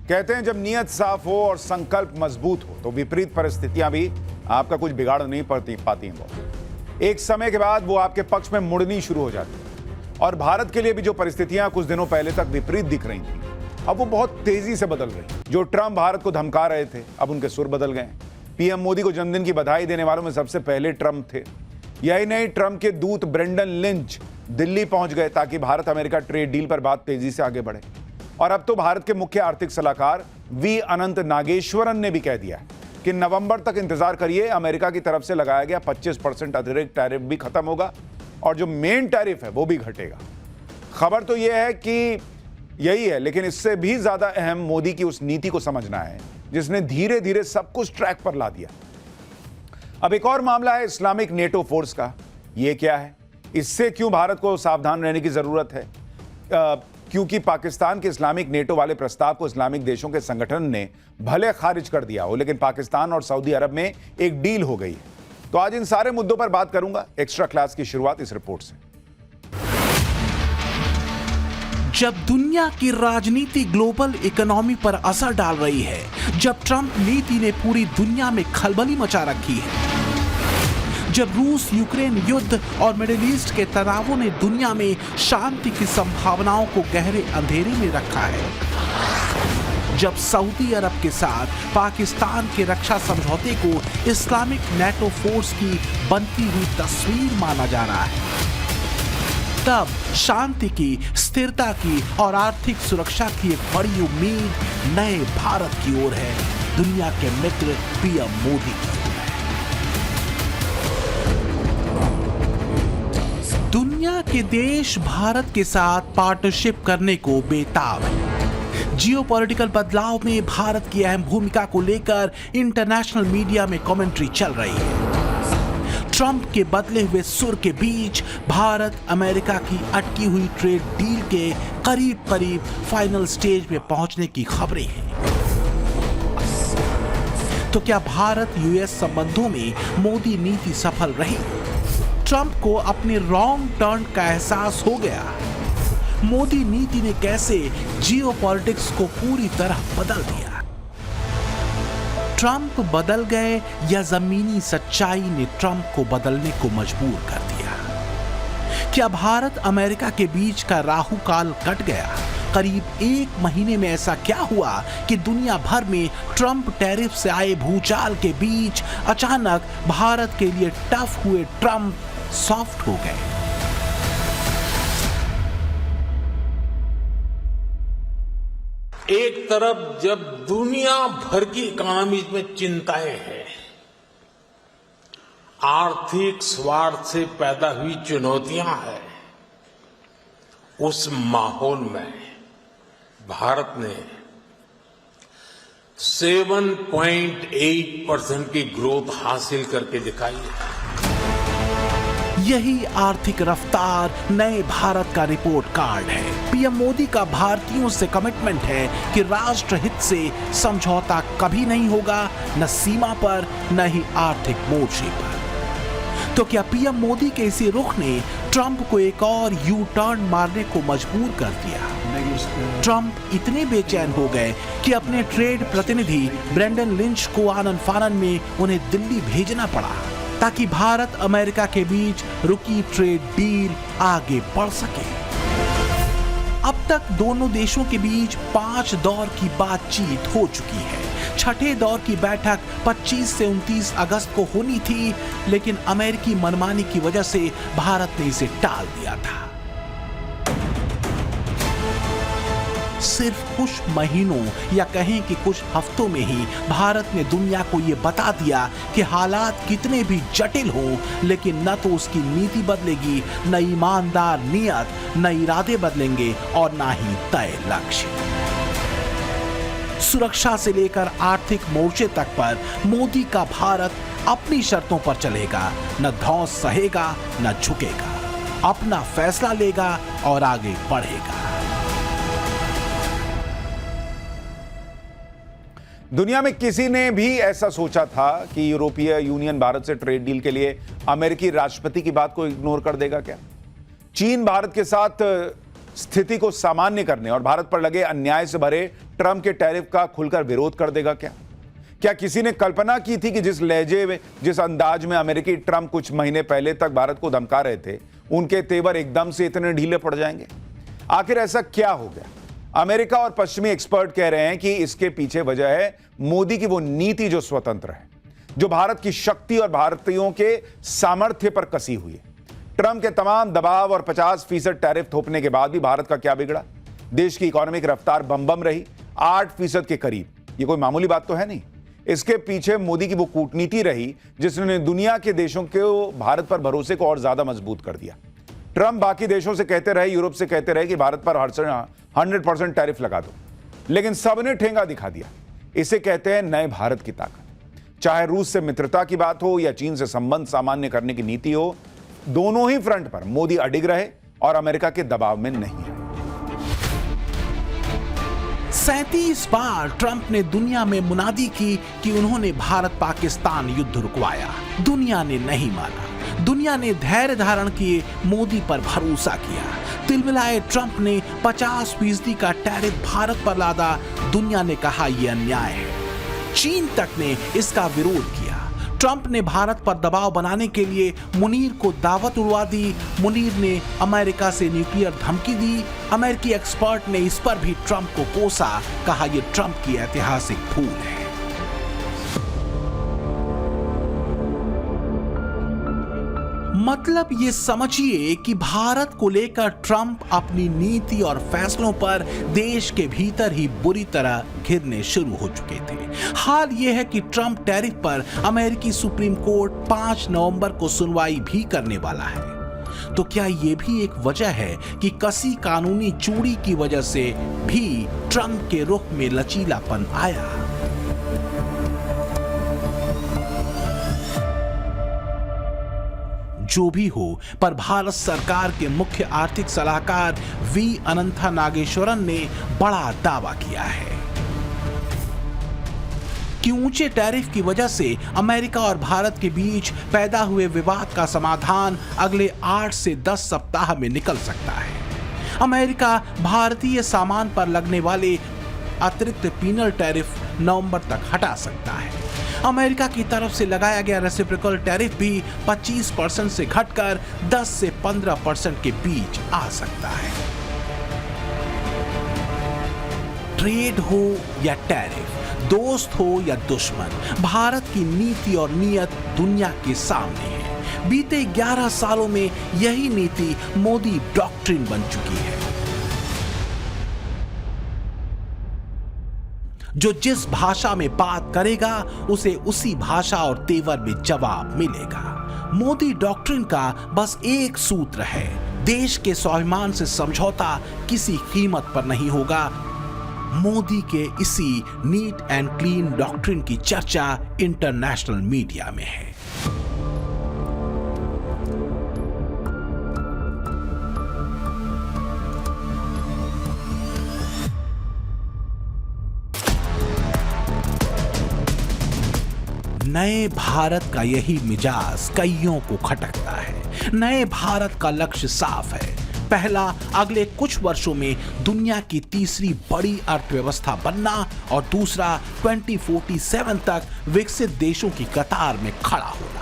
कहते हैं जब नीयत साफ हो और संकल्प मजबूत हो तो विपरीत परिस्थितियां भी आपका कुछ बिगाड़ नहीं पाती हैं। वो एक समय के बाद वो आपके पक्ष में मुड़नी शुरू हो जाती है। और भारत के लिए भी जो परिस्थितियां कुछ दिनों पहले तक विपरीत दिख रही थी, अब वो बहुत तेजी से बदल रही। जो ट्रंप भारत को धमका रहे थे, अब उनके सुर बदल गए। पीएम मोदी को जन्मदिन की बधाई देने वालों में सबसे पहले ट्रंप थे। यही नहीं, ट्रंप के दूत ब्रेंडन लिंच दिल्ली पहुंच गए ताकि भारत अमेरिका ट्रेड डील पर बात तेजी से आगे बढ़े। और अब तो भारत के मुख्य आर्थिक सलाहकार वी अनंत नागेश्वरन ने भी कह दिया है कि नवंबर तक इंतजार करिए, अमेरिका की तरफ से लगाया गया 25% अतिरिक्त टैरिफ भी खत्म होगा और जो मेन टैरिफ है वो भी घटेगा। खबर तो यह है कि यही है, लेकिन इससे भी ज्यादा अहम मोदी की उस नीति को समझना है जिसने धीरे धीरे सब कुछ ट्रैक पर ला दिया। अब एक और मामला है इस्लामिक नेटो फोर्स का। यह क्या है, इससे क्यों भारत को सावधान रहने की जरूरत है? क्योंकि पाकिस्तान के इस्लामिक नेटो वाले प्रस्ताव को इस्लामिक देशों के संगठन ने भले खारिज कर दिया हो, लेकिन पाकिस्तान और सऊदी अरब में एक डील हो गई है। तो आज इन सारे मुद्दों पर बात करूंगा। एक्स्ट्रा क्लास की शुरुआत इस रिपोर्ट से। जब दुनिया की राजनीति ग्लोबल इकोनॉमी पर असर डाल रही है, जब ट्रंप नीति ने पूरी दुनिया में खलबली मचा रखी है, जब रूस यूक्रेन युद्ध और मिडिल ईस्ट के तनावों ने दुनिया में शांति की संभावनाओं को गहरे अंधेरे में रखा है, जब सऊदी अरब के साथ पाकिस्तान के रक्षा समझौते को इस्लामिक नेटो फोर्स की बनती हुई तस्वीर माना जा रहा है, तब शांति की, स्थिरता की और आर्थिक सुरक्षा की एक बड़ी उम्मीद नए भारत की ओर है, दुनिया के मित्र पीएम मोदी की। दुनिया के देश भारत के साथ पार्टनरशिप करने को बेताब है। जियोपॉलिटिकल बदलाव में भारत की अहम भूमिका को लेकर इंटरनेशनल मीडिया में कमेंट्री चल रही है। ट्रंप के बदले हुए सुर के बीच भारत अमेरिका की अटकी हुई ट्रेड डील के करीब करीब फाइनल स्टेज में पहुंचने की खबरें हैं। तो क्या भारत यूएस संबंधों में मोदी नीति सफल रही? ट्रंप को अपने रॉन्ग टर्न का एहसास हो गया। मोदी नीति ने कैसे जियोपॉलिटिक्स को पूरी तरह बदल दिया? ट्रंप बदल गए या जमीनी सच्चाई ने ट्रंप को बदलने को मजबूर कर दिया? क्या भारत अमेरिका के बीच का राहु काल कट गया? करीब एक महीने में ऐसा क्या हुआ कि दुनिया भर में ट्रंप टैरिफ से आए भूचाल के बीच अचानक भारत के लिए टफ हुए ट्रंप सॉफ्ट हो गए? एक तरफ जब दुनिया भर की इकोनॉमी में चिंताएं हैं, आर्थिक स्वार्थ से पैदा हुई चुनौतियां हैं, उस माहौल में भारत ने 7.8% की ग्रोथ हासिल करके दिखाई है। यही आर्थिक रफ्तार नए भारत का रिपोर्ट कार्ड है। पीएम मोदी का भारतीयों से कमिटमेंट है कि राष्ट्र हित से समझौता कभी नहीं होगा, न सीमा पर न ही आर्थिक मोर्चे पर। तो क्या पीएम मोदी के इसी रुख ने ट्रंप को एक और यू टर्न मारने को मजबूर कर दिया? ट्रंप इतने बेचैन हो गए कि अपने ट्रेड प्रतिनिधि ब्रेंडन लिंच को आनन फानन में उन्हें दिल्ली भेजना पड़ा ताकि भारत अमेरिका के बीच रुकी ट्रेड डील आगे बढ़ सके। अब तक दोनों देशों के बीच 5 दौर की बातचीत हो चुकी है। छठे दौर की बैठक 25 से 29 अगस्त को होनी थी, लेकिन अमेरिकी मनमानी की वजह से भारत ने इसे टाल दिया था। सिर्फ कुछ महीनों या कहें कि कुछ हफ्तों में ही भारत ने दुनिया को यह बता दिया कि हालात कितने भी जटिल हों, लेकिन न तो उसकी नीति बदलेगी, न ईमानदार नियत, न इरादे बदलेंगे और न ही तय लक्ष्य। सुरक्षा से लेकर आर्थिक मोर्चे तक पर मोदी का भारत अपनी शर्तों पर चलेगा, न धौंस सहेगा न झुकेगा, अपना फैसला लेगा और आगे बढ़ेगा। दुनिया में किसी ने भी ऐसा सोचा था कि यूरोपीय यूनियन भारत से ट्रेड डील के लिए अमेरिकी राष्ट्रपति की बात को इग्नोर कर देगा क्या? चीन भारत के साथ स्थिति को सामान्य करने और भारत पर लगे अन्याय से भरे ट्रंप के टैरिफ का खुलकर विरोध कर देगा क्या? क्या किसी ने कल्पना की थी कि जिस लहजे में, जिस अंदाज में अमेरिकी ट्रंप कुछ महीने पहले तक भारत को धमका रहे थे, उनके तेवर एकदम से इतने ढीले पड़ जाएंगे? आखिर ऐसा क्या हो गया? अमेरिका और पश्चिमी एक्सपर्ट कह रहे हैं कि इसके पीछे वजह है मोदी की वो नीति जो स्वतंत्र है, जो भारत की शक्ति और भारतीयों के सामर्थ्य पर कसी हुई है। ट्रंप के तमाम दबाव और 50% टैरिफ थोपने के बाद भी भारत का क्या बिगड़ा? देश की इकोनॉमी की रफ्तार बम रही 8% के करीब। ये कोई मामूली बात तो है नहीं। इसके पीछे मोदी की वो कूटनीति रही जिसने दुनिया के देशों को भारत पर भरोसे को और ज्यादा मजबूत कर दिया। ट्रंप बाकी देशों से कहते रहे, यूरोप से कहते रहे कि भारत पर 100% टैरिफ लगा दो, लेकिन सबने ठेंगा दिखा दिया। इसे कहते हैं नए भारत की ताकत। चाहे रूस से मित्रता की बात हो या चीन से संबंध सामान्य करने की नीति हो, दोनों ही फ्रंट पर मोदी अडिग रहे और अमेरिका के दबाव में नहीं है। 37 बार ट्रंप ने दुनिया में मुनादी की कि उन्होंने भारत पाकिस्तान युद्ध रुकवाया। दुनिया ने नहीं माना। दुनिया ने धैर्य धारण किए, मोदी पर भरोसा किया। तिलमिलाए ट्रंप ने 50% का टैरिफ भारत पर लादा। दुनिया ने कहा यह अन्याय है। चीन तक ने इसका विरोध किया। ट्रंप ने भारत पर दबाव बनाने के लिए मुनीर को दावत उड़वा दी। मुनीर ने अमेरिका से न्यूक्लियर धमकी दी। अमेरिकी एक्सपर्ट ने इस पर भी ट्रंप को कोसा, कहा यह ट्रंप की ऐतिहासिक भूल है। मतलब ये समझिए कि भारत को लेकर ट्रंप अपनी नीति और फैसलों पर देश के भीतर ही बुरी तरह घिरने शुरू हो चुके थे। हाल ये है कि ट्रंप टैरिफ पर अमेरिकी सुप्रीम कोर्ट 5 नवंबर को सुनवाई भी करने वाला है। तो क्या ये भी एक वजह है कि कसी कानूनी चूड़ी की वजह से भी ट्रंप के रुख में लचीलापन आया? जो भी हो, पर भारत सरकार के मुख्य आर्थिक सलाहकार वी अनंथा नागेश्वरन ने बड़ा दावा किया है कि ऊंचे टैरिफ की वजह से अमेरिका और भारत के बीच पैदा हुए विवाद का समाधान अगले 8 से 10 सप्ताह में निकल सकता है। अमेरिका भारतीय सामान पर लगने वाले अतिरिक्त पीनल टैरिफ नवंबर तक हटा सकता है। अमेरिका की तरफ से लगाया गया रेसिप्रोकल टैरिफ भी 25% से घटकर 10 से 15% के बीच आ सकता है। ट्रेड हो या टैरिफ, दोस्त हो या दुश्मन, भारत की नीति और नीयत दुनिया के सामने है। बीते 11 सालों में यही नीति मोदी डॉक्ट्रिन बन चुकी है। जो जिस भाषा में बात करेगा उसे उसी भाषा और तेवर में जवाब मिलेगा। मोदी डॉक्ट्रिन का बस एक सूत्र है, देश के स्वाभिमान से समझौता किसी कीमत पर नहीं होगा। मोदी के इसी नीट एंड क्लीन डॉक्ट्रिन की चर्चा इंटरनेशनल मीडिया में है। नए भारत का यही मिजाज कईयों को खटकता है। नए भारत का लक्ष्य साफ है। पहला, अगले कुछ वर्षों में दुनिया की तीसरी बड़ी अर्थव्यवस्था बनना, और दूसरा 2047 तक विकसित देशों की कतार में खड़ा होना।